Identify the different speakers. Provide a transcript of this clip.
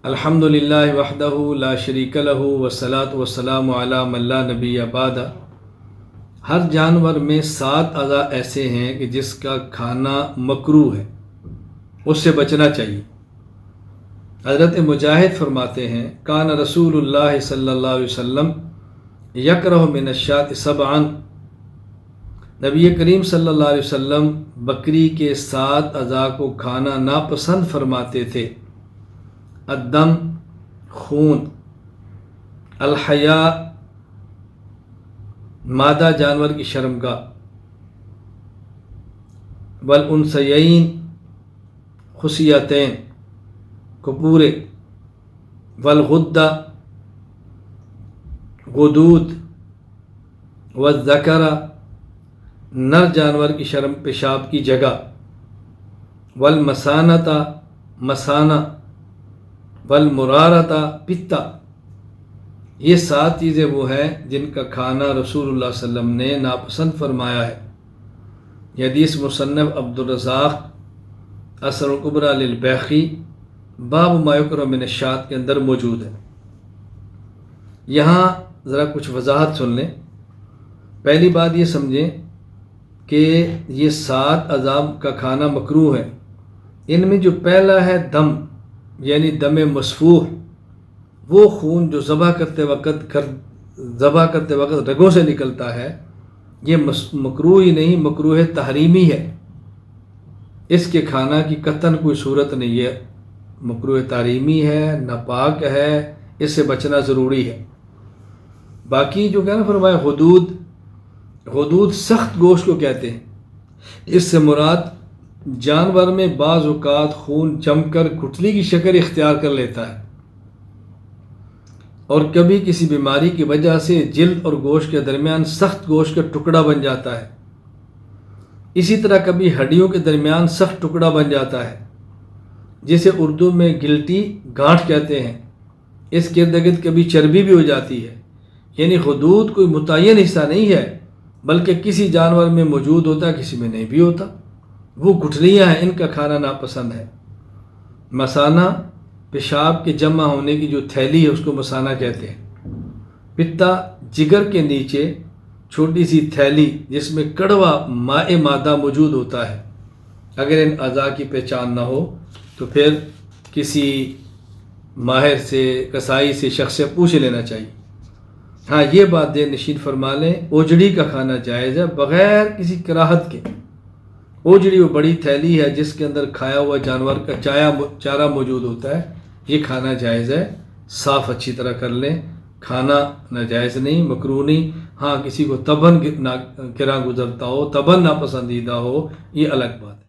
Speaker 1: الحمدللہ وحدہ لا شریک لہ والصلاۃ والسلام علی من لا نبی بعد۔ ہر جانور میں 7 اعضاء ایسے ہیں کہ جس کا کھانا مکروہ ہے، اس سے بچنا چاہیے۔ حضرت مجاہد فرماتے ہیں کان رسول اللہ صلی اللہ علیہ وسلم یکرہ من الشاۃ سبعا، نبی کریم صلی اللہ علیہ وسلم بکری کے 7 اعضاء کو کھانا ناپسند فرماتے تھے: الدم خون، الحیا مادہ جانور کی شرمگاہ، والانثیین خصیتین کپورے، والغدہ غدود، والذکر نر جانور کی شرم پیشاب کی جگہ، والمثانۃ مثانہ، والمرارۃ پتا۔ یہ 7 چیزیں وہ ہیں جن کا کھانا رسول اللہ صلی اللہ علیہ وسلم نے ناپسند فرمایا ہے۔ یہ حدیث مصنف عبدالرزاق اثر الکبریٰ للبیہقی باب ما یکرہ من الشاۃ کے اندر موجود ہے۔ یہاں ذرا کچھ وضاحت سن لیں۔ پہلی بات یہ سمجھیں کہ یہ 7 اعضاء کا کھانا مکروہ ہے۔ ان میں جو پہلا ہے دم، یعنی دم مسفوح، وہ خون جو ذبح کرتے وقت رگوں سے نکلتا ہے، یہ مکروہ ہی نہیں، مکروہ تحریمی ہے۔ اس کے کھانا کی قطعاً کوئی صورت نہیں ہے، مکروہ تحریمی ہے، ناپاک ہے، اس سے بچنا ضروری ہے۔ باقی جو کہنا فرمایا حدود سخت گوشت کو کہتے ہیں۔ اس سے مراد جانور میں بعض اوقات خون جم کر گٹھلی کی شکل اختیار کر لیتا ہے، اور کبھی کسی بیماری کی وجہ سے جلد اور گوشت کے درمیان سخت گوشت کا ٹکڑا بن جاتا ہے۔ اسی طرح کبھی ہڈیوں کے درمیان سخت ٹکڑا بن جاتا ہے، جسے اردو میں گلٹی گانٹھ کہتے ہیں۔ اس کے ارد گرد کبھی چربی بھی ہو جاتی ہے۔ یعنی حدود کوئی متعین حصہ نہیں ہے، بلکہ کسی جانور میں موجود ہوتا ہے، کسی میں نہیں بھی ہوتا۔ وہ گٹھلیاں ہیں، ان کا کھانا ناپسند ہے۔ مثانہ پیشاب کے جمع ہونے کی جو تھیلی ہے اس کو مثانہ کہتے ہیں۔ پتا جگر کے نیچے چھوٹی سی تھیلی جس میں کڑوا مائع مادہ موجود ہوتا ہے۔ اگر ان اعضاء کی پہچان نہ ہو تو پھر کسی ماہر سے، کسائی سے، شخص سے پوچھ لینا چاہیے۔ ہاں، یہ بات دیر نشین فرما لیں، اوجڑی کا کھانا جائز ہے بغیر کسی کراہت کے۔ اوجڑی وہ بڑی تھیلی ہے جس کے اندر کھایا ہوا جانور کا چارہ موجود ہوتا ہے، یہ کھانا جائز ہے۔ صاف اچھی طرح کر لیں، کھانا ناجائز نہیں، مکروہ نہیں۔ ہاں، کسی کو تباً گراں گزرتا ہو، تباً ناپسندیدہ ہو، یہ الگ بات ہے۔